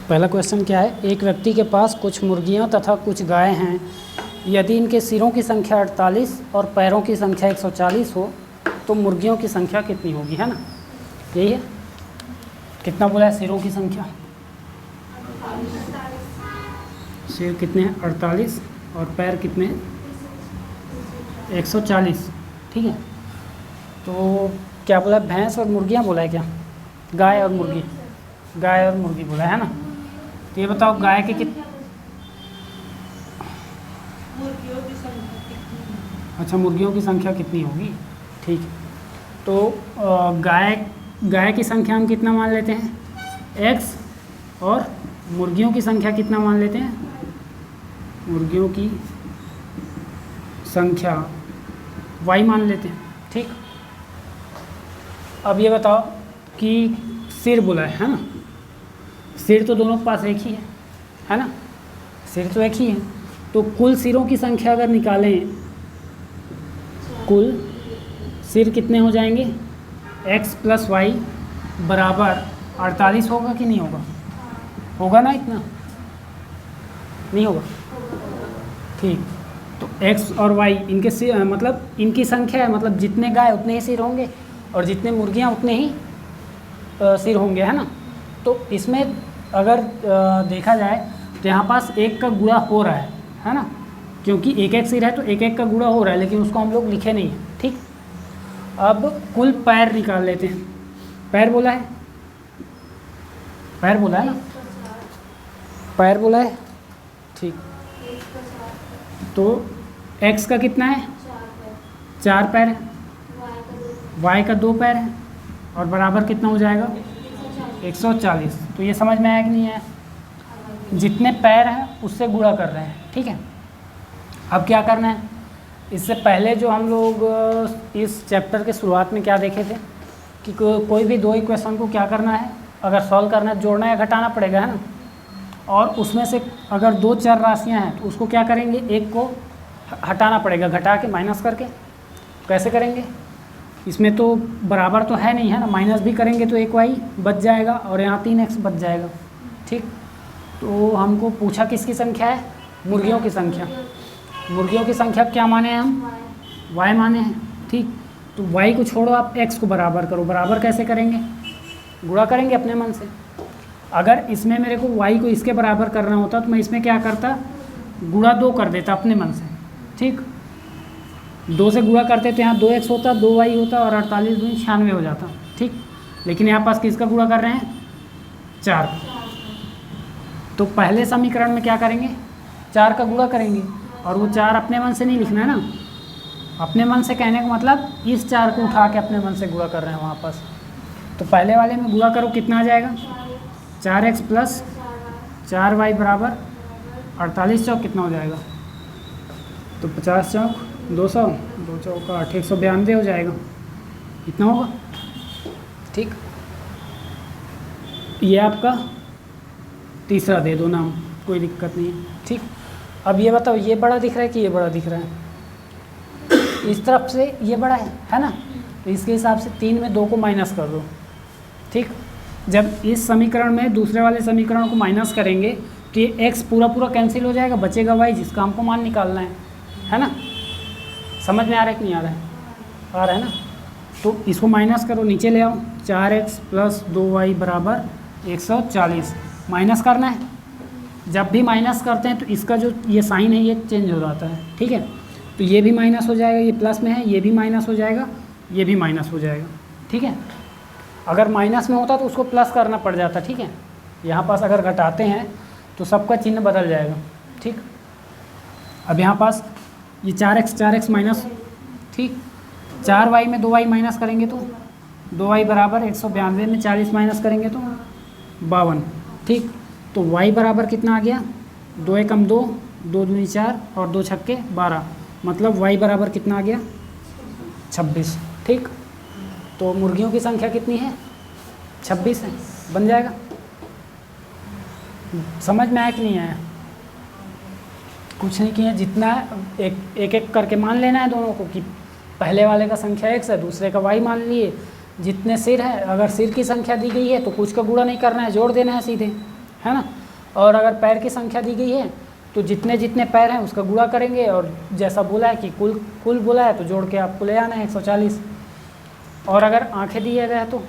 पहला क्वेश्चन क्या है, एक व्यक्ति के पास कुछ मुर्गियां तथा कुछ गायें हैं। यदि इनके सिरों की संख्या 48 और पैरों की संख्या 140 हो तो मुर्गियों की संख्या कितनी होगी, है ना। यही है। कितना बोला है सिरों की संख्या? सिर कितने हैं? 48 और पैर कितने हैं? 140। ठीक है। तो क्या बोला है? भैंस और मुर्गियां बोला है क्या? गाय और मुर्गी, गाय और मुर्गी बोला है ना। तो ये बताओ गाय के अच्छा, मुर्गियों की संख्या कितनी होगी? ठीक है। तो गाय की संख्या हम कितना मान लेते हैं? x, और मुर्गियों की संख्या कितना मान लेते हैं? मुर्गियों की संख्या y मान लेते हैं। ठीक। अब ये बताओ कि सिर बोला है ना। सिर तो दोनों के पास एक ही है ना। सिर तो एक ही है। तो कुल सिरों की संख्या अगर निकालें, कुल सिर कितने हो जाएंगे? x + y बराबर 48 होगा कि नहीं होगा? होगा ना। इतना नहीं होगा। ठीक। तो x और y इनके सिर, मतलब इनकी संख्या है, मतलब जितने गाय उतने ही सिर होंगे और जितने मुर्गियां उतने ही सिर होंगे, है ना। तो इसमें अगर देखा जाए तो यहाँ पास एक का गुणा हो रहा है ना, क्योंकि एक एक सिर है तो एक एक का गुणा हो रहा है, लेकिन उसको हम लोग लिखे नहीं है। ठीक। अब कुल पैर निकाल लेते हैं। पैर बोला है, पैर बोला है ना, पैर बोला है। ठीक। तो x का कितना है? 4 पैर है, y का 2 पैर है, और बराबर कितना हो जाएगा? 140। तो ये समझ में आया कि नहीं आया? जितने पैर हैं उससे गुणा कर रहे हैं। ठीक है। अब क्या करना है, इससे पहले जो हम लोग इस चैप्टर के शुरुआत में क्या देखे थे कि कोई भी दो इक्वेशन को क्या करना है, अगर सॉल्व करना है, जोड़ना या घटाना पड़ेगा, है ना। और उसमें से अगर 2 चर राशियां हैं तो उसको क्या करेंगे, एक को हटाना पड़ेगा, घटा के माइनस करके। कैसे करेंगे? इसमें तो बराबर तो है नहीं, है ना। माइनस भी करेंगे तो 1y बच जाएगा और यहाँ 3x बच जाएगा। ठीक। तो हमको पूछा किसकी संख्या है? मुर्गियों की संख्या। मुर्गियों की संख्या क्या माने हैं हम? y माने हैं। ठीक। तो y को छोड़ो, आप x को बराबर करो। बराबर कैसे करेंगे? गुणा करेंगे अपने मन से। अगर इसमें मेरे को y को इसके बराबर करना होता तो मैं इसमें क्या करता, गुणा 2 कर देता अपने मन से। ठीक। 2 से गुणा करते तो यहाँ 2x होता, 2y होता, और 48 दूनी 96 हो जाता। ठीक। लेकिन यहाँ पास किसका गुणा कर रहे हैं? 4। तो पहले समीकरण में क्या करेंगे? 4 का गुणा करेंगे, और वो 4 अपने मन से नहीं लिखना है ना। अपने मन से कहने का मतलब इस 4 को उठा के अपने मन से गुणा कर रहे हैं वहाँ पास। तो पहले वाले में गुणा करो, कितना आ जाएगा? 4x + 4y बराबर 48 चौक कितना हो जाएगा? तो 50 चौक 200, 2 चौक 8, 192 हो जाएगा। इतना होगा। ठीक। ये आपका तीसरा दे दो नाम, कोई दिक्कत नहीं है। ठीक। अब ये बताओ, ये बड़ा दिख रहा है कि ये बड़ा दिख रहा है? इस तरफ से ये बड़ा है ना। तो इसके हिसाब से 3 में 2 को माइनस कर दो। ठीक। जब इस समीकरण में दूसरे वाले समीकरण को माइनस करेंगे तो ये x पूरा पूरा कैंसिल हो जाएगा, बचेगा y, जिसका हमको मान निकालना है ना। समझ में आ रहा है कि नहीं आ रहा है? आ रहा है ना। तो इसको माइनस करो, नीचे ले आओ। 4x + 2y बराबर 140 माइनस करना है। जब भी माइनस करते हैं तो इसका जो ये साइन है ये चेंज हो जाता है। ठीक है। तो ये भी माइनस हो जाएगा, ये प्लस में है, ये भी माइनस हो जाएगा, ये भी माइनस हो जाएगा। ठीक है। अगर माइनस में होता तो उसको प्लस करना पड़ जाता। ठीक है। यहाँ पास अगर घटाते हैं तो सबका चिन्ह बदल जाएगा। ठीक। अब यहाँ पास ये 4x माइनस, ठीक, 4y में 2y माइनस करेंगे तो 2y बराबर 192 में 40 माइनस करेंगे तो 52। ठीक। तो y बराबर कितना आ गया? 2 × 2, 2 दूनी 4 और 2 छक्के 12, मतलब y बराबर कितना आ गया? 26। ठीक। तो मुर्गियों की संख्या कितनी है? 26 है। बन जाएगा। समझ में आया कि नहीं आया? कुछ नहीं किया, जितना एक एक करके मान लेना है दोनों को कि पहले वाले का संख्या x है, दूसरे का y मान लिए। जितने सिर है, अगर सिर की संख्या दी गई है तो कुछ का गुणा नहीं करना है, जोड़ देना है सीधे, है ना। और अगर पैर की संख्या दी गई है तो जितने जितने पैर हैं उसका गुणा करेंगे, और जैसा बोला है कि कुल बोला है तो जोड़ के आपको ले आना है 140। और अगर आँखें दिए गए हैं तो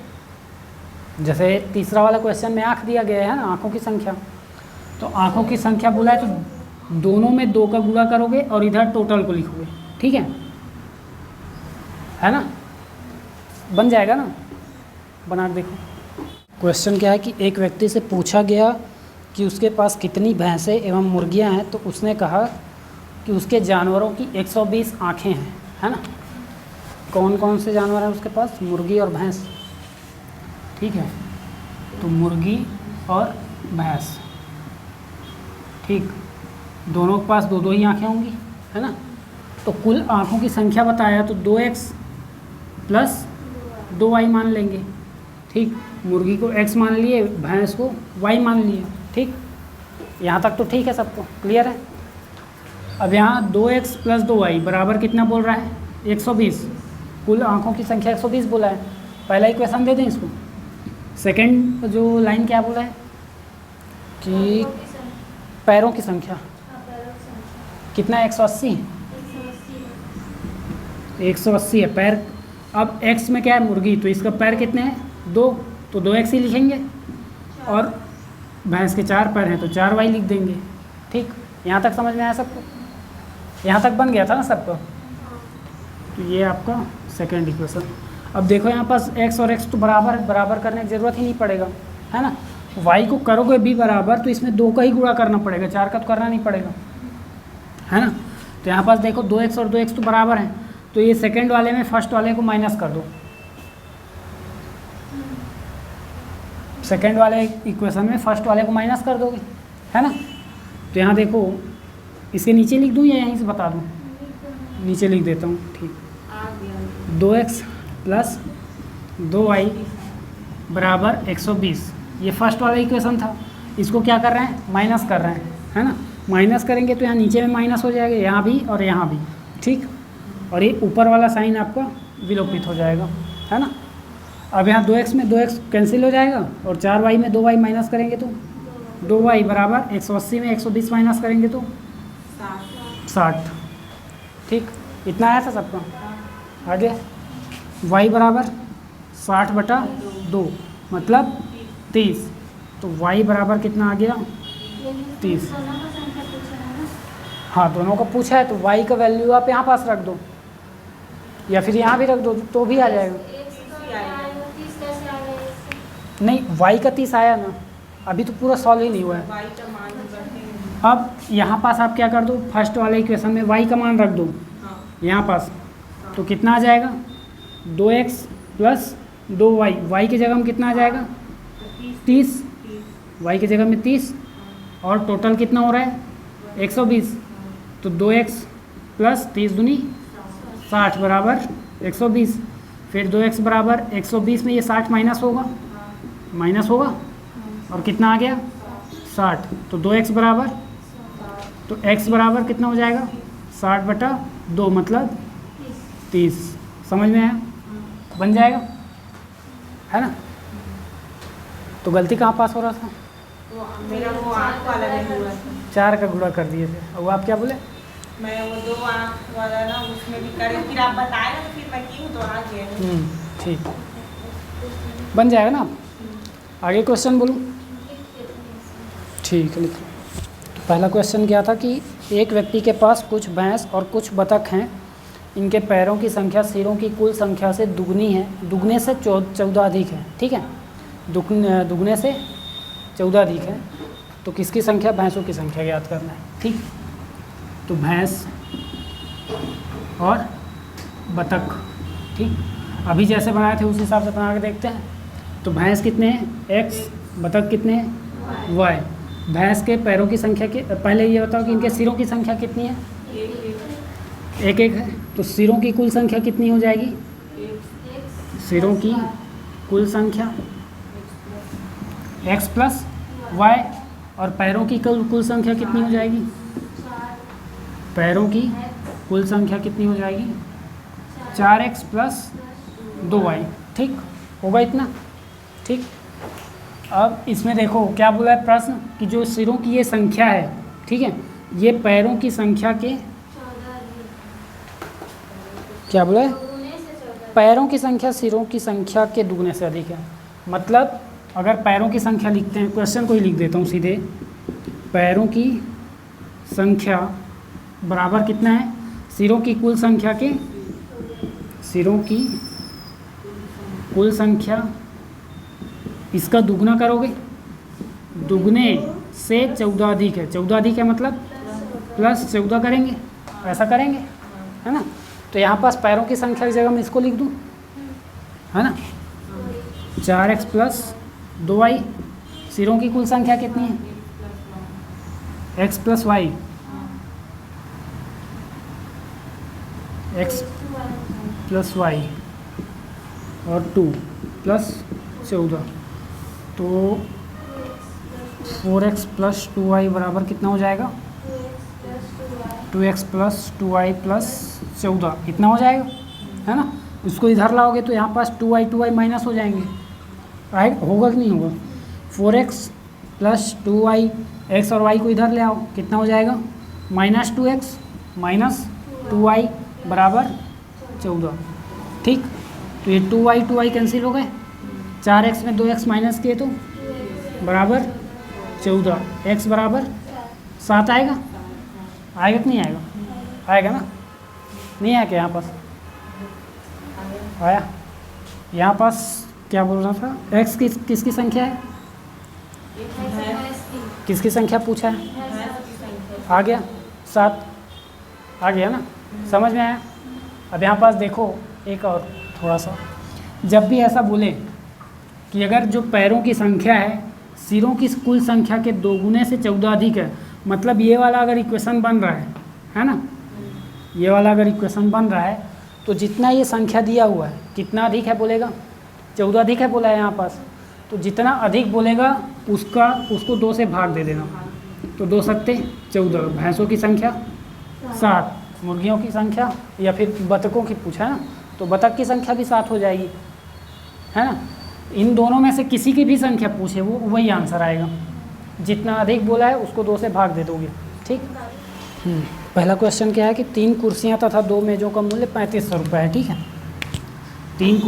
जैसे तीसरा वाला क्वेश्चन में आँख दिया गया है ना, आँखों की संख्या, तो आँखों की संख्या बोला है तो दोनों में 2 का गुणा करोगे और इधर टोटल को लिखोगे, ठीक है ना। बन जाएगा ना, बना के देखो। क्वेश्चन क्या है कि एक व्यक्ति से पूछा गया कि उसके पास कितनी भैंसें एवं मुर्गियां हैं, तो उसने कहा कि उसके जानवरों की 120 आँखें हैं, है ना। कौन कौन से जानवर हैं उसके पास? मुर्गी और भैंस, ठीक है। तो मुर्गी और भैंस, ठीक, दोनों के पास 2-2 ही आँखें होंगी, है ना। तो कुल आँखों की संख्या बताया तो 2x प्लस 2y मान लेंगे, ठीक। मुर्गी को x मान लिए, भैंस को y मान लिए, ठीक। यहाँ तक तो ठीक है, सबको क्लियर है। अब यहाँ 2x प्लस 2y बराबर कितना बोल रहा है? 120। कुल आँखों की संख्या 120 बोला है। पहला इक्वेशन दे दें इसको। सेकंड जो लाइन क्या बोला है कि पैरों की संख्या कितना है? 180। 180 है पैर। अब x में क्या है? मुर्गी, तो इसका पैर कितने हैं? 2, तो 2x ही लिखेंगे। और भैंस के 4 पैर हैं तो 4y लिख देंगे, ठीक। यहाँ तक समझ में आया सबको? यहाँ तक बन गया था ना सबको? तो ये आपका सेकंड इक्वेशन। अब देखो यहाँ पास x और x तो बराबर करने की ज़रूरत ही नहीं पड़ेगा, है ना। y को करोगे भी बराबर तो इसमें 2 का ही गुणा करना पड़ेगा, 4 का तो करना नहीं पड़ेगा, है ना। तो यहाँ पास देखो 2x और 2x तो बराबर हैं, तो ये सेकंड वाले में फर्स्ट वाले को माइनस कर दो। सेकंड वाले इक्वेशन में फर्स्ट वाले को माइनस कर दोगे, है ना। तो यहाँ देखो, इसके नीचे लिख दूँ या यहीं से बता दूँ? नीचे लिख देता हूँ, ठीक। 2x प्लस 2y बराबर 120, ये फर्स्ट वाला इक्वेशन था। इसको क्या कर रहे हैं? माइनस कर रहे हैं, है ना। माइनस करेंगे तो यहाँ नीचे में माइनस हो जाएगा, यहाँ भी और यहाँ भी, ठीक। और ये ऊपर वाला साइन आपका विलोपित हो जाएगा, है ना। अब यहाँ 2x में 2x कैंसिल हो जाएगा और 4y में 2y माइनस करेंगे तो 2y बराबर 180 में 120 माइनस करेंगे तो 60, ठीक। इतना आया था सबका। आगे y बराबर 60/2 मतलब 30, तो y बराबर कितना आ गया? 30। हाँ, दोनों को पूछा है तो y का वैल्यू आप यहाँ पास रख दो या फिर यहाँ भी रख दो तो भी आ जाएगा। नहीं, y का 30 आया ना, अभी तो पूरा सॉल्व ही नहीं हुआ है। अब यहाँ पास आप क्या कर दो? फर्स्ट वाले इक्वेशन में y का मान रख दो यहाँ पास, तो कितना आ जाएगा? 2x प्लस 2y, y की जगह में कितना आ जाएगा? 30, y की जगह में 30, और टोटल कितना हो रहा है? 120। तो 2x प्लस 30 दूनी 60 बराबर 120। फिर 2x बराबर 120 में ये 60 माइनस होगा और कितना आ गया? 60। तो 2x बराबर, तो x बराबर कितना हो जाएगा? 60/2 मतलब 30। समझ में आया? बन जाएगा, है ना। तो गलती कहाँ पास हो रहा था? मेरा वो आँख वाला नहीं हुआ था। 4 का गुणा कर दिए थे। और वो आप क्या बोले? मैं वो 2 आँख वाला ना उसमें भी करी, फिर आप बताए ना, फिर मैं की हूँ तो आ गया। ठीक, बन जाएगा ना। आगे क्वेश्चन बोलूँ? ठीक है, लिखो। तो पहला क्वेश्चन क्या था कि एक व्यक्ति के पास कुछ भैंस और कुछ बतख हैं। इनके पैरों की संख्या सिरों की कुल संख्या से दुगनी है, दुगने से 14 अधिक है, ठीक है। दुगने से 14 अधिक है। तो किसकी संख्या? भैंसों की संख्या ज्ञात करना है, ठीक। तो भैंस और बतख, ठीक। अभी जैसे बनाए थे उस हिसाब से बना के देखते हैं। तो भैंस कितने हैं? x, बतख कितने हैं? y। भैंस के पैरों की संख्या के पहले ये बताओ कि इनके सिरों की संख्या कितनी है? एक है। तो सिरों की कुल संख्या कितनी हो जाएगी? सिरों की कुल संख्या x प्लस y, और पैरों की कुल संख्या कितनी हो जाएगी? पैरों की कुल संख्या कितनी हो जाएगी? 4x प्लस 2y, ठीक होगा इतना, ठीक। अब इसमें देखो क्या बोला है प्रश्न कि जो सिरों की ये संख्या है, ठीक है, ये पैरों की संख्या के, क्या बोला है, पैरों की संख्या सिरों की संख्या के दुगने से अधिक है। मतलब अगर पैरों की संख्या लिखते हैं, क्वेश्चन को ही लिख देता हूँ सीधे, पैरों की संख्या बराबर कितना है, सिरों की कुल संख्या के, सिरों की कुल संख्या, इसका दुगना करोगे, दुगने से 14 अधिक है, 14 अधिक है मतलब प्लस 14 करेंगे, ऐसा करेंगे, है ना। तो यहाँ पास पैरों की संख्या की जगह मैं इसको लिख दूँ, है ना, 4x प्लस 2y, सिरों की कुल संख्या कितनी है, x plus Y, x plus Y और 2 प्लस 14, तो 4x प्लस 2y बराबर कितना हो जाएगा, 2x प्लस 2y प्लस 14, इतना हो जाएगा, है ना। इसको इधर लाओगे तो यहाँ पास 2y माइनस हो जाएंगे, राइट, होगा कि नहीं होगा। 4x प्लस 2y, x और y को इधर ले आओ, कितना हो जाएगा, माइनस 2x माइनस 2y बराबर 14, ठीक। तो ये 2y कैंसिल हो गए, 4x में 2x माइनस किए तो बराबर 14, x बराबर 7 आएगा, आएगा कि नहीं आएगा, आएगा ना, नहीं आया क्या यहाँ पास, आया। यहाँ पास क्या बोल रहा था, x किसकी संख्या है, किसकी संख्या पूछा है, आ गया 7, आ गया ना, समझ में आया। अब यहाँ पास देखो एक और थोड़ा सा, जब भी ऐसा बोले कि अगर जो पैरों की संख्या है सिरों की कुल संख्या के दोगुने से 14 अधिक है, मतलब ये वाला अगर इक्वेशन बन रहा है ना, ये वाला अगर इक्वेशन बन रहा है तो जितना ये संख्या दिया हुआ है कितना अधिक है बोलेगा, 14 अधिक है बोला है यहाँ पास, तो जितना अधिक बोलेगा उसको 2 से भाग दे देना, तो 2 सत्ते 14, भैंसों की संख्या 7, मुर्गियों की संख्या या फिर बतखों की पूछा है ना, तो बतख की संख्या भी 7 हो जाएगी, है ना। इन दोनों में से किसी की भी संख्या पूछे वो वही आंसर आएगा, जितना अधिक बोला है उसको 2 से भाग दे दोगे, ठीक। पहला क्वेश्चन क्या है कि 3 कुर्सियां तथा 2 मेज़ों का मूल्य 3500 रुपये है, ठीक है। 3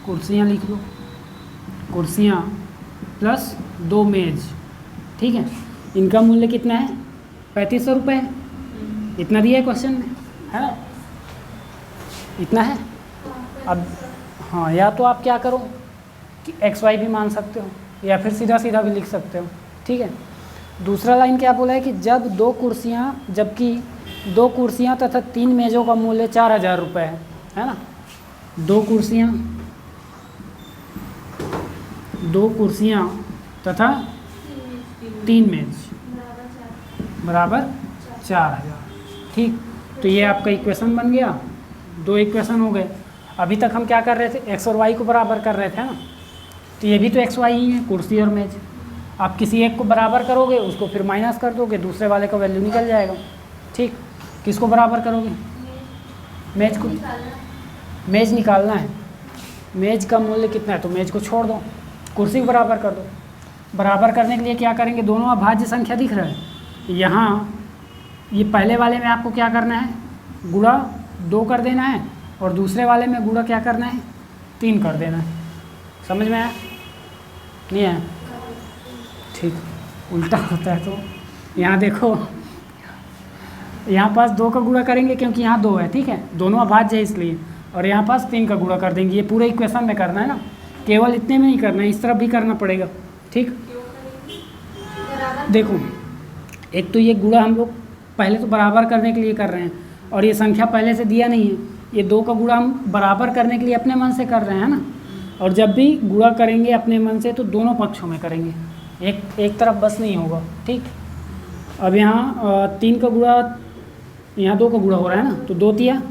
कुर्सियां लिख लो, कुर्सियां प्लस 2 मेज़, ठीक है, इनका मूल्य कितना है, 3500 रुपये है, इतना दिया है क्वेश्चन में, है ना, इतना है। अब हाँ, या तो आप क्या करो कि XY भी मान सकते हो या फिर सीधा सीधा भी लिख सकते हो, ठीक है। दूसरा लाइन क्या बोला है कि जबकि 2 कुर्सियाँ तथा 3 मेज़ों का मूल्य 4000 रुपये है ना। 2 कुर्सियाँ तथा 3 मेज़ बराबर 4000, ठीक। तो ये आपका इक्वेशन बन गया, 2 इक्वेशन हो गए। अभी तक हम क्या कर रहे थे, x और y को बराबर कर रहे थे ना, तो ये भी तो x y ही है, कुर्सी और मेज। आप किसी एक को बराबर करोगे उसको फिर माइनस कर दोगे, दूसरे वाले का वैल्यू निकल जाएगा, ठीक। किसको बराबर करोगे, मेज को, मेज निकालना है, मेज का मूल्य कितना है तो मेज को छोड़ दो, कुर्सी को बराबर कर दो। बराबर करने के लिए क्या करेंगे, दोनों अभाज्य संख्या दिख रहा है, यहाँ ये पहले वाले में आपको क्या करना है, गुणा 2 कर देना है, और दूसरे वाले में गुणा क्या करना है, 3 कर देना है। समझ में आया, नहीं आया, ठीक। उल्टा होता है तो यहाँ देखो, यहाँ पास 2 का गुणा करेंगे क्योंकि यहाँ 2 है, ठीक है, दोनों अभाज्य है इसलिए, और यहाँ पास 3 का गुणा कर देंगे। ये पूरे इक्वेशन में करना है ना, केवल इतने में नहीं करना है, इस तरफ भी करना पड़ेगा, ठीक। देखो एक तो ये गुणा हम लोग पहले तो बराबर करने के लिए कर रहे हैं, और ये संख्या पहले से दिया नहीं है, ये 2 का गुणा हम बराबर करने के लिए अपने मन से कर रहे हैं ना। और जब भी गुणा करेंगे अपने मन से तो दोनों पक्षों में करेंगे, एक तरफ बस नहीं होगा, ठीक। अब यहाँ 3 का गुणा, यहाँ 2 का गुणा हो रहा है ना, तो 2 तिया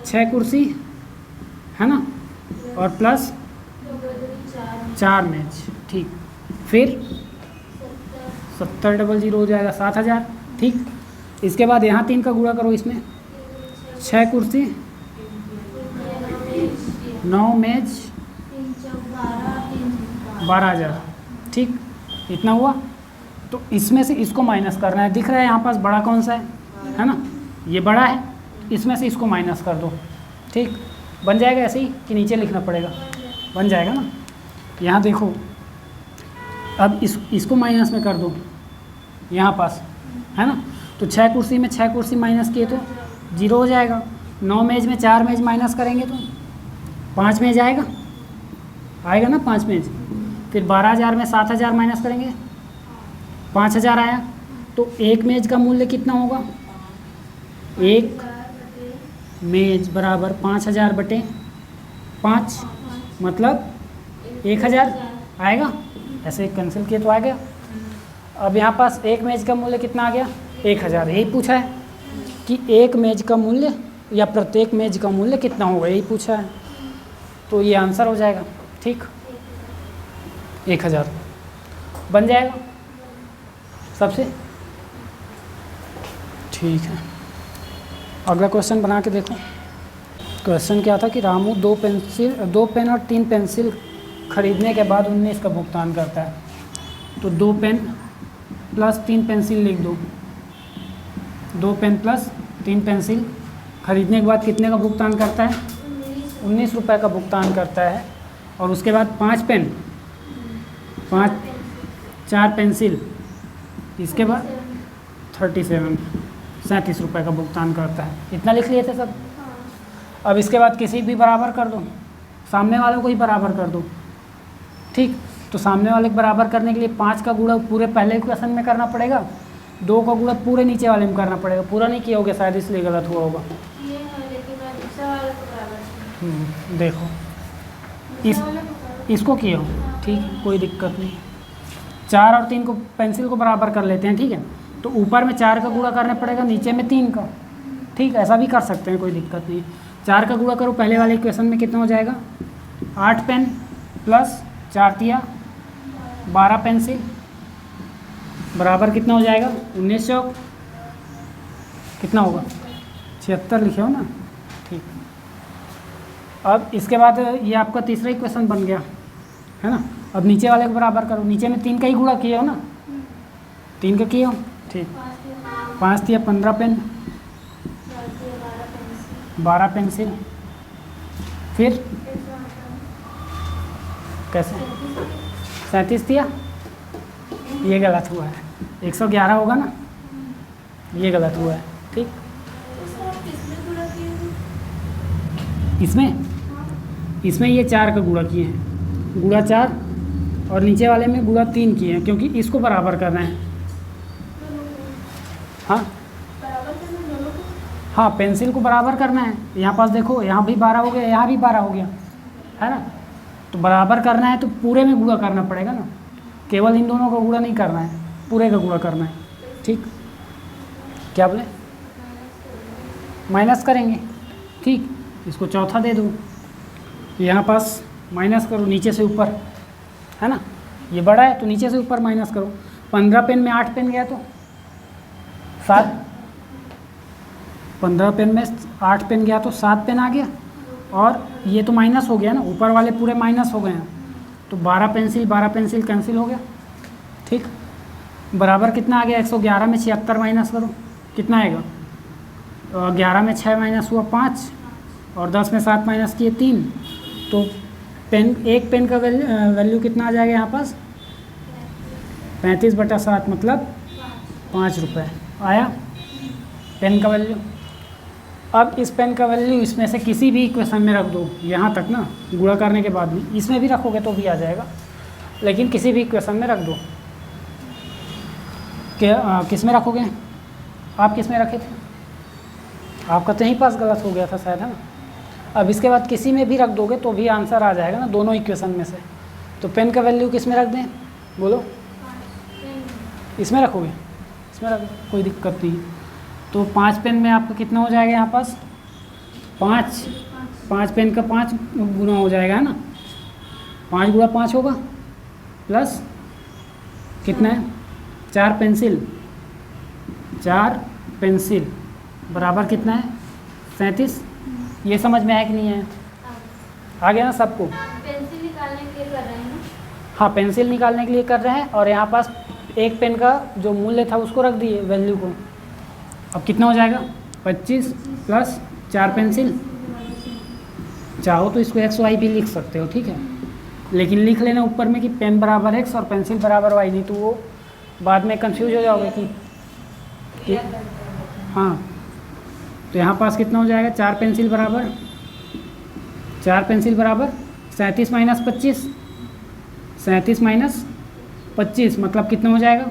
6 कुर्सी है ना, और प्लस 4 मेज, ठीक। फिर 7000 हो जाएगा 7000, ठीक। इसके बाद यहाँ 3 का गुणा करो, इसमें 6 कुर्सी 9 मेज 12,000, ठीक, इतना हुआ। तो इसमें से इसको माइनस करना है, दिख रहा है यहाँ पास बड़ा कौन सा है ना, ये बड़ा है, इसमें से इसको माइनस कर दो, ठीक, बन जाएगा ऐसे ही कि नीचे लिखना पड़ेगा, बन जाएगा ना। यहाँ देखो अब इसको माइनस में कर दो यहाँ पास, है ना, तो 6 कुर्सी में 6 कुर्सी माइनस किए तो 0 हो जाएगा। 9 मेज में 4 मेज माइनस करेंगे तो 5 मेज आएगा ना, 5 मेज। फिर 12,000 में 7,000 माइनस करेंगे 5,000 आया। तो एक मेज का मूल्य कितना होगा, एक मेज बराबर 5,000 बटे 5, मतलब 1,000 आएगा। ऐसे कैंसिल किए तो आ गया। अब यहाँ पास एक मेज का मूल्य कितना आ गया, 1,000। यही पूछा है कि एक मेज का मूल्य या प्रत्येक मेज का मूल्य कितना होगा, यही पूछा है। तो ये आंसर हो जाएगा, ठीक, 1,000 बन जाएगा सबसे, ठीक है। अगला क्वेश्चन बना के देखो। क्वेश्चन क्या था कि रामू 2 पेन और 3 पेंसिल खरीदने के बाद 19 का भुगतान करता है। तो 2 पेन प्लस 3 पेंसिल लिख दो। 2 पेन प्लस 3 पेंसिल खरीदने के बाद कितने का भुगतान करता है, 19 रुपये का भुगतान करता है। और उसके बाद 5 पेन 4 पेंसिल, इसके बाद 37 रुपये का भुगतान करता है। इतना लिख लिए थे सब। अब इसके बाद किसी भी बराबर कर दो, सामने वालों को ही बराबर कर दो, ठीक। तो सामने वाले को बराबर करने के लिए 5 का गुणा पूरे पहले क्वेश्चन में करना पड़ेगा, 2 का गुणा पूरे नीचे वाले में करना पड़ेगा। पूरा नहीं किया होगा शायद, इसलिए गलत हुआ होगा। देखो इसको किया हो, ठीक है, कोई दिक्कत नहीं। 4 और 3 को पेंसिल को बराबर कर लेते हैं, ठीक है। तो ऊपर में 4 का गुणा करना पड़ेगा, नीचे में 3 का, ठीक, ऐसा भी कर सकते हैं, कोई दिक्कत नहीं। 4 का गुणा करो पहले वाले इक्वेशन में, कितना हो जाएगा, 8 पेन प्लस 4 तिया 12 पेंसिल बराबर कितना हो जाएगा, 19 चौक कितना होगा, 76 लिखे हो ना, ठीक। अब इसके बाद ये आपका तीसरा इक्वेशन बन गया, है ना। अब नीचे वाले को बराबर करो, नीचे में 3 का ही गुणा किए हो ना, 3 का किए हो, ठीक। 5 तिया 15 पेन 12 पेंसिल, फिर कैसे 37 तिया, ये गलत हुआ है, 111 होगा ना, ये गलत हुआ है, ठीक। इसमें ये 4 का गुणा किए हैं, गुणा 4, और नीचे वाले में गुणा 3 किए हैं, क्योंकि इसको बराबर करना है। हाँ, पेंसिल को बराबर करना है। यहाँ पास देखो, यहाँ भी 12 हो गया, यहाँ भी 12 हो गया, है ना। तो बराबर करना है तो पूरे में गुणा करना पड़ेगा ना, केवल इन दोनों का गुणा नहीं करना है, पूरे का गुणा करना है, ठीक। क्या बोले, माइनस करेंगे, ठीक। इसको चौथा दे दो, यहाँ पास माइनस करो नीचे से ऊपर, है ना, ये बड़ा है तो नीचे से ऊपर माइनस करो। 15 पेन में 8 पेन गया तो 7, 15 पेन में 8 पेन गया तो 7 पेन आ गया, और ये तो माइनस हो गया ना, ऊपर वाले पूरे माइनस हो गए हैं, तो 12 पेंसिल कैंसिल हो गया, ठीक। बराबर कितना आ गया, 111 में 76 माइनस करो, कितना आएगा, 11 में 6 माइनस हुआ 5, और 10 में 7 माइनस किए 3, तो एक पेन का वैल्यू कितना आ जाएगा यहाँ पास, 35/7, मतलब 5 रुपये आया पेन का वैल्यू। अब इस पेन का वैल्यू इसमें से किसी भी इक्वेशन में रख दो, यहाँ तक ना, गुणा करने के बाद भी इसमें भी रखोगे तो भी आ जाएगा, लेकिन किसी भी इक्वेशन में रख दो। क्या किस में रखोगे, आप किस में रखे थे, आपका तो यहीं पास गलत हो गया था शायद, है ना। अब इसके बाद किसी में भी रख दोगे तो भी आंसर आ जाएगा ना, दोनों इक्वेशन में से। तो पेन का वैल्यू किस में रख दें, बोलो, इसमें रखोगे, इसमें रख, कोई दिक्कत नहीं। तो 5 पेन में आपका कितना हो जाएगा यहाँ पास, 5 पेन का 5 गुना हो जाएगा, है ना, 5 गुणा 5 होगा, प्लस कितना है, 4 पेंसिल बराबर कितना है, 37। ये समझ में आया कि नहीं है, आ गया ना सबको। पेंसिल निकालने के कर रहे हैं ना। हाँ, पेंसिल निकालने के लिए कर रहे हैं और यहाँ पास एक पेन का जो मूल्य था उसको रख दिए, वैल्यू को। अब कितना हो जाएगा? 25 प्लस 4 पेंसिल। चाहो तो इसको एक्स वाई भी लिख सकते हो, ठीक है, लेकिन लिख लेना ऊपर में कि पेन बराबर एक्स और पेंसिल बराबर वाई, नहीं तो वो बाद में कंफ्यूज हो जाओगे कि हाँ। तो यहाँ पास कितना हो जाएगा? 4 पेंसिल बराबर 37 माइनस 25, 37 माइनस 25 मतलब कितना हो जाएगा?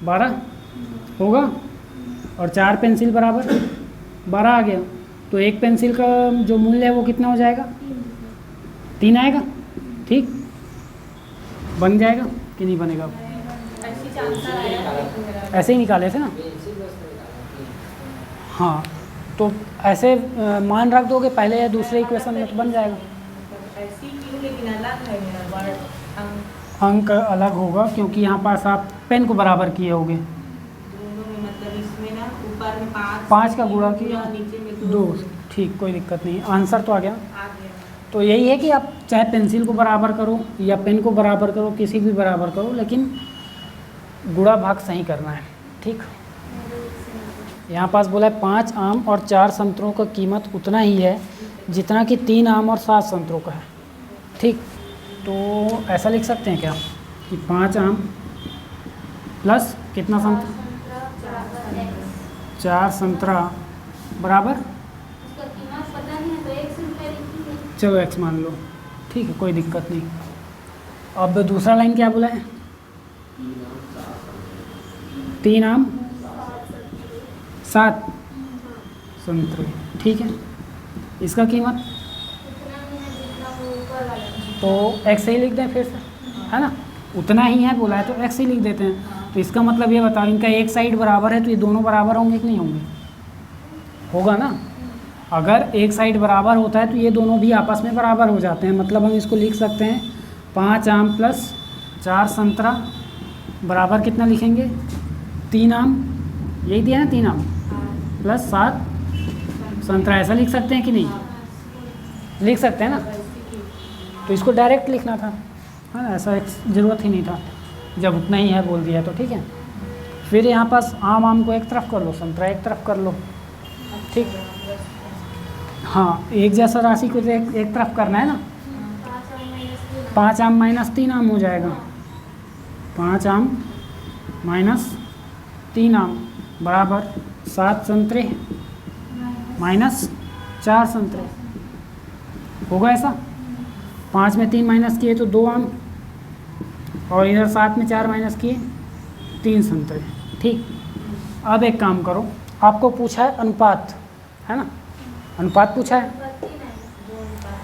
12 होगा। और 4 पेंसिल बराबर 12 आ गया। तो एक पेंसिल का जो मूल्य है वो कितना हो जाएगा? 3 आएगा। ठीक, बन जाएगा कि नहीं बनेगा? ऐसे ही निकाले थे ना। हाँ, तो ऐसे मान रख दोगे पहले या दूसरे इक्वेशन में तो बन जाएगा। ऐसी क्यों, लेकिन अलग है मेरा वर्ड अंक अलग होगा क्योंकि यहाँ पास आप पेन को बराबर किए होगे। दोनों में मतलब इसमें ना ऊपर में 5 का गुणा किया, नीचे में 2। ठीक, कोई दिक्कत नहीं, आंसर तो आ गया। आ गया। तो यही है कि आप चाहे पेंसिल को बराबर करो या पेन को बराबर करो, किसी भी बराबर करो, लेकिन गुणा भाग सही करना है। ठीक, यहाँ पास बोला है 5 आम और 4 संतरों का कीमत उतना ही है जितना कि 3 आम और 7 संतरों का है। ठीक, तो ऐसा लिख सकते हैं क्या कि 5 आम प्लस कितना संतरा, 4 संतरा बराबर, चलो एक्स मान लो। ठीक है, कोई दिक्कत नहीं। अब दूसरा लाइन क्या बोला है? 3 आम 7 संतरे। ठीक है, इसका कीमत तो एक्स ही लिख दें फिर से, है ना, उतना ही है बोला है तो एक्स ही लिख देते हैं। तो इसका मतलब ये बताओ, इनका एक साइड बराबर है तो ये दोनों बराबर होंगे कि नहीं होंगे? होगा ना। अगर एक साइड बराबर होता है तो ये दोनों भी आपस में बराबर हो जाते हैं। मतलब हम इसको लिख सकते हैं 5 आम प्लस 4 संतरा बराबर कितना लिखेंगे? 3 आम, यही दिया ना, 3 आम प्लस 7 संतरा। ऐसा लिख सकते हैं कि नहीं? लिख सकते हैं ना। तो इसको डायरेक्ट लिखना था, है ना, ऐसा ज़रूरत ही नहीं था। जब उतना ही है बोल दिया तो ठीक है। फिर यहाँ पास आम को एक तरफ कर लो, संतरा एक तरफ कर लो। ठीक, हाँ, एक जैसा राशि को एक तरफ करना है ना। 5 आम माइनस 3 आम हो जाएगा। 5 आम माइनस 3 आम बराबर 7 संतरे माइनस 4 संतरे। होगा ऐसा? 5 में 3 माइनस किए तो 2 आम, और इधर 7 में 4 माइनस किए 3 संतरे। ठीक, अब एक काम करो, आपको पूछा है अनुपात, है ना, अनुपात पूछा है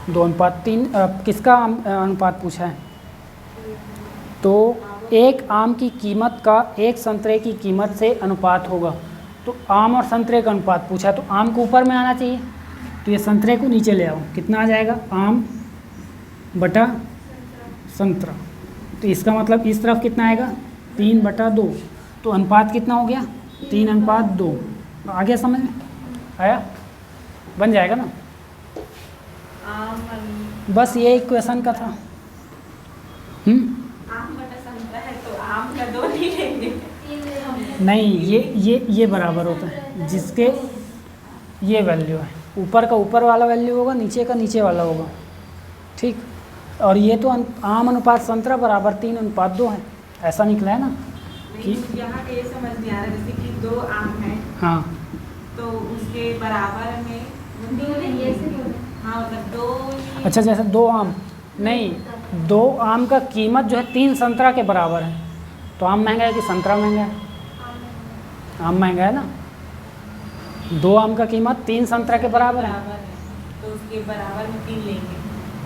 2:3। किसका अनुपात पूछा है? तो एक आम की कीमत का एक संतरे की कीमत से अनुपात होगा। तो आम और संतरे का अनुपात पूछा है तो आम को ऊपर में आना चाहिए, तो ये संतरे को नीचे ले आओ। कितना आ जाएगा? आम बटा संतरा। तो इसका मतलब इस तरफ कितना आएगा? 3/2। तो अनुपात कितना हो गया? 3:2। आ गया समझ में? आया? बन जाएगा ना। बस ये इक्वेशन का था। आम बटा संतरा है तो आम का 2 नहीं लेंगे। नहीं, ये बराबर होता है जिसके ये वैल्यू है। ऊपर का ऊपर वाला वैल्यू होगा, नीचे का नीचे वाला होगा। ठीक, और ये तो आम अनुपात संतरा बराबर 3:2 है। ऐसा निकला है ना कि यहाँ पे ये समझ नहीं आ रहा, जैसे कि 2 आम है, हाँ, तो उसके बराबर में हाँ मतलब 2। अच्छा, जैसे 2 आम नहीं, 2 आम का कीमत जो है 3 संतरा के बराबर है। तो आम महंगा है कि संतरा महंगा है? आम महंगा है ना। 2 आम का कीमत 3 संतरा के बराबर है। तो उसके बराबर में 3 लेंगे।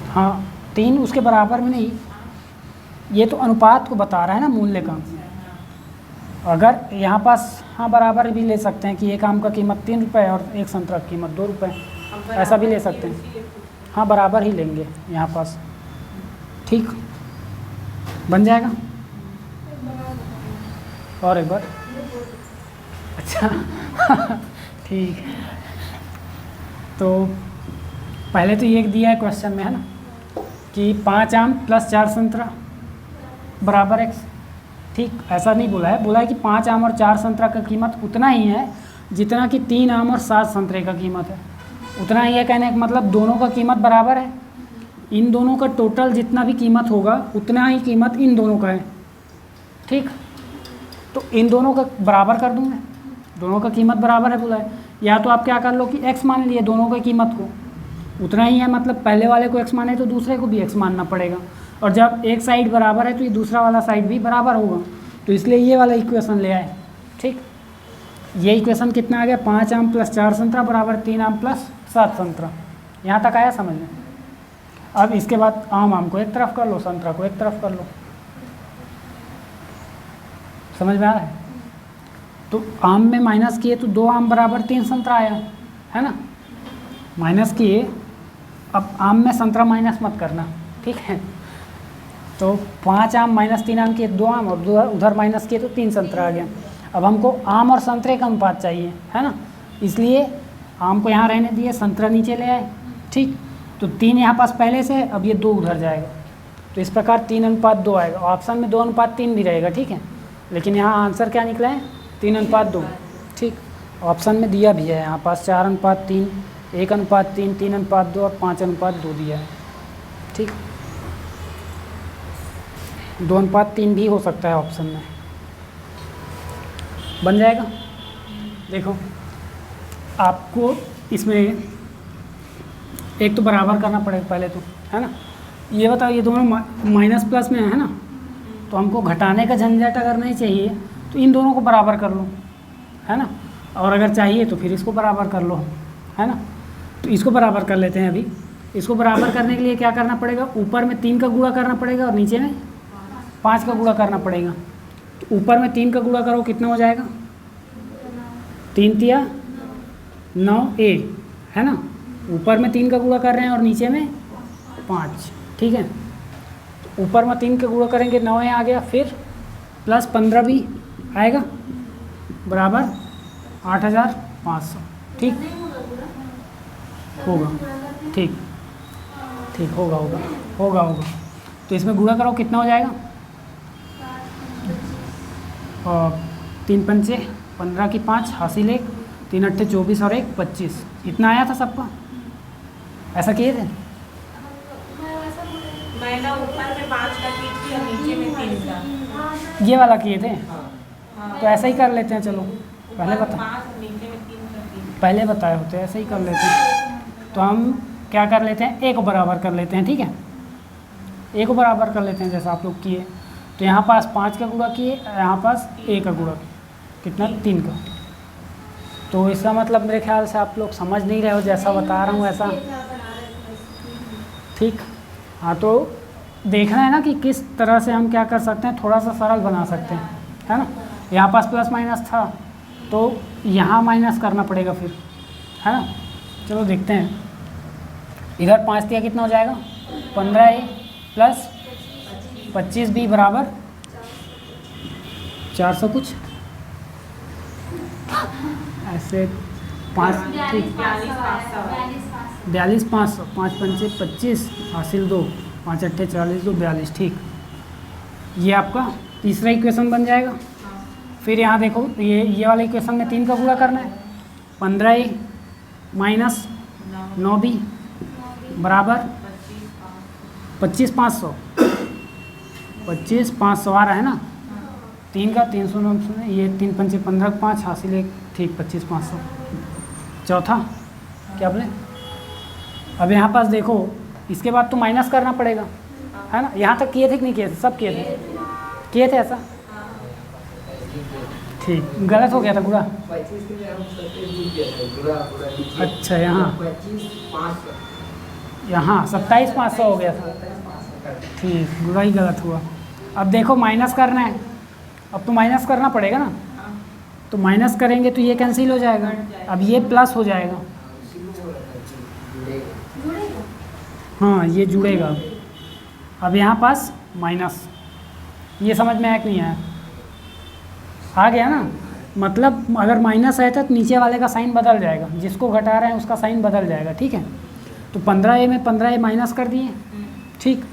हाँ, 3 उसके बराबर में नहीं, ये तो अनुपात को बता रहा है ना, मूल्य का। अगर यहाँ पास हाँ बराबर भी ले सकते हैं कि एक आम का कीमत 3 रुपये और एक संतरा की कीमत 2 रुपये, ऐसा भी ले सकते हैं। हाँ, बराबर ही लेंगे यहाँ पास। ठीक, बन जाएगा। और एक बार, अच्छा ठीक है। तो पहले तो ये दिया है क्वेश्चन में, है ना, कि 5 आम प्लस 4 संतरा बराबर x। ठीक, ऐसा नहीं बोला है, बोला है कि 5 आम और 4 संतरा का कीमत उतना ही है जितना कि 3 आम और 7 संतरे का कीमत है। उतना ही है कहने का मतलब दोनों का कीमत बराबर है। इन दोनों का टोटल जितना भी कीमत होगा उतना ही कीमत इन दोनों का है। ठीक, तो इन दोनों का बराबर कर दूँ मैं, दोनों का कीमत बराबर है बोला है। या तो आप क्या कर लो कि x मान लिए दोनों का कीमत को, उतना ही है मतलब पहले वाले को x माने तो दूसरे को भी x मानना पड़ेगा। और जब एक साइड बराबर है तो ये दूसरा वाला साइड भी बराबर होगा, तो इसलिए ये वाला इक्वेशन ले आए। ठीक, ये इक्वेशन कितना आ गया, 5 आम प्लस 4 संतरा बराबर 3 आम प्लस 7 संतरा। यहाँ तक आया समझ में। अब इसके बाद आम को एक तरफ कर लो, संतरा को एक तरफ कर लो। समझ में आ रहा है? तो आम में माइनस किए तो 2 आम बराबर 3 संतरा आया, है ना। माइनस किए, अब आम में संतरा माइनस मत करना, ठीक है। तो 5 आम माइनस 3 आम किए 2 आम, और उधर माइनस किए तो 3 संतरा आ गया। अब हमको आम और संतरे का अनुपात चाहिए, है ना, इसलिए आम को यहाँ रहने दिए, संतरा नीचे ले आए। ठीक, तो 3 यहाँ पास पहले से, अब ये 2 उधर जाएगा, तो इस प्रकार 3:2 आएगा। ऑप्शन में 2:3 भी रहेगा, ठीक है, लेकिन यहाँ आंसर क्या निकला है, 3:2। ठीक, ऑप्शन में दिया भी है यहाँ पास 4:3, 1:3, 3:2 और 5:2 दिया है। ठीक, 2:3 भी हो सकता है ऑप्शन में, बन जाएगा। देखो आपको इसमें एक तो बराबर करना पड़ेगा पहले तो, है ना। ये बताओ ये दोनों माइनस प्लस में है ना, तो हमको घटाने का झंझट अगर नहीं चाहिए तो इन दोनों को बराबर कर लो, है ना। और अगर चाहिए तो फिर इसको बराबर कर लो, है ना। तो इसको बराबर कर लेते हैं। अभी इसको बराबर करने के लिए क्या करना पड़ेगा, ऊपर में 3 का गुणा करना पड़ेगा और नीचे में 5 का गुणा करना पड़ेगा। तो ऊपर में 3 का गुणा करो, कितना हो जाएगा, 3 तिया 9a, है ना। ऊपर में 3 का गुणा कर रहे हैं और नीचे में 5, ठीक है। तो ऊपर में 3 का गुणा करेंगे 9a आ गया, फिर प्लस 15 भी आएगा बराबर 8,500। ठीक होगा, ठीक ठीक होगा होगा होगा होगा। तो इसमें गुणा करो, कितना हो जाएगा, और 3 पंचे 15 की 5 हासिल 1, 3 अट्ठे 24 और 1 25। इतना आया था सबका, ऐसा किए थे। मैंने ऊपर में 5 का की थी और नीचे में 3 का, ये वाला किए थे। हाँ। तो ऐसा ही कर लेते हैं, चलो पहले ऊपर बता, 5 और नीचे में 3 का की। पहले बताए होते ऐसे ही कर लेते हैं। तो हम क्या कर लेते हैं, ए को बराबर कर लेते हैं, ठीक है। ए को बराबर कर लेते हैं जैसा आप लोग किए। तो यहाँ पास 5 का गुणा किए, यहाँ पास ए का गुणा कितना, 3 का। तो इसका मतलब मेरे ख्याल से आप लोग समझ नहीं रहे हो, जैसा बता रहा हूँ ऐसा। ठीक, हाँ, तो देखना है ना कि किस तरह से हम क्या कर सकते हैं, थोड़ा सा सरल बना सकते हैं, है ना। यहाँ पास प्लस माइनस था तो यहाँ माइनस करना पड़ेगा फिर, है ना। चलो देखते हैं, इधर 5 दिया कितना हो जाएगा, 15a प्लस 25b बराबर 400 कुछ ऐसे 5, ठीक 42,500, 5 पंचे 25 हासिल 2, 5 अट्ठे 40, 2 42। ठीक, ये आपका तीसरा इक्वेशन बन जाएगा। फिर यहाँ देखो ये वाले इक्वेशन में 3 का गुणा करना है, 15a माइनस 9b बराबर 25,500, 25,500 आ रहा है ना। 3 का 300, ये 3 पंचे 15, 5 हासिल 1, ठीक 25,500। चौथा क्या बोले, अब यहाँ पास देखो इसके बाद तो माइनस करना पड़ेगा, है ना। यहाँ तक किए थे कि नहीं किए थे, सब किए थे ऐसा। ठीक, गलत हो गया था पूरा। अच्छा, यहाँ 27,500 हो गया था। ठीक, पूरा ही गलत हुआ। अब देखो माइनस करना है, अब तो माइनस करना पड़ेगा ना। तो माइनस करेंगे तो ये कैंसिल हो जाएगा, अब ये प्लस हो जाएगा। हाँ, ये जुड़ेगा। अब यहाँ पास माइनस, ये समझ में आया कि नहीं आया, आ गया ना। मतलब अगर माइनस आया था तो नीचे वाले का साइन बदल जाएगा, जिसको घटा रहे हैं उसका साइन बदल जाएगा, ठीक है। तो 15a में 15a माइनस कर दिए, ठीक।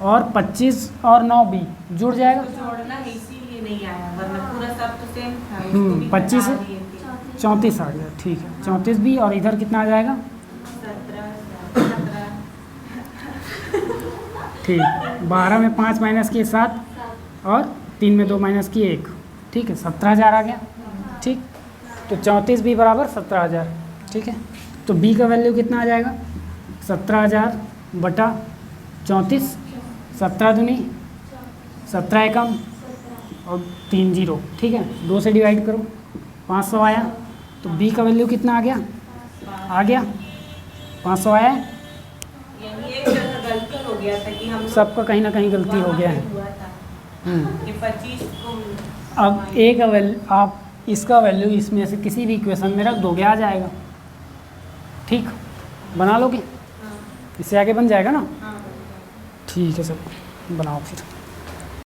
और 25 और 9 बी जुड़ जाएगा। तो जोड़ना है इसीलिए नहीं आया, वरना पूरा सब तो सेम था। इसको भी 25 घटा दिए थे। 34 आ गया, ठीक है 34 बी। और इधर कितना आ जाएगा? 17 ठीक, 12 में 5 माइनस किए 7 और 3 में 2 माइनस किए 1, ठीक है 17,000 आ गया। ठीक, तो 34 बी बराबर 17,000। ठीक है, तो बी का वैल्यू कितना आ जाएगा? 17,000 बटा 34, 17 दूनी 17 एकम और 3 जीरो। ठीक है, 2 से डिवाइड करो, 500 आया। तो बी का वैल्यू कितना आ गया? आ गया 500 आया। यही एक जगह गलती हो गया था कि हम सबका कहीं ना कहीं गलती हो गया है। हुआ था कि 25 को अब एक आप इसका वैल्यू इसमें से किसी भी इक्वेशन में रख दोगे, आ जाएगा। ठीक, बना लोगे? हाँ, इससे आगे बन जाएगा ना? हाँ। ठीक है सर, बनाओ फिर।